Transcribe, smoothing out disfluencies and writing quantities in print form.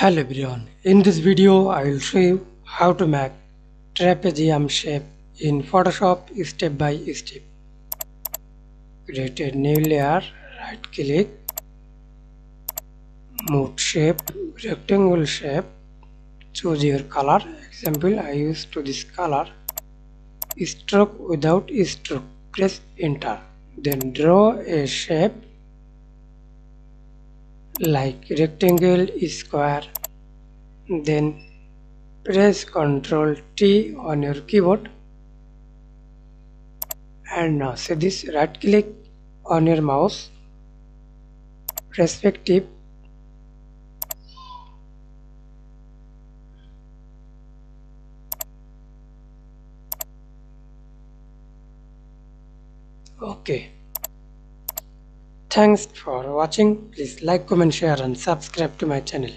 Hello everyone, in this video I will show you how to make trapezium shape in Photoshop step by step. Create a new layer, right click, move shape, rectangle shape, choose your color, example I use to this color, stroke without stroke, press enter, then draw a shape like rectangle, square, then press Ctrl T on your keyboard and now see this, right click on your mouse, perspective, okay. Thanks for watching. Please like, comment, share and subscribe to my channel.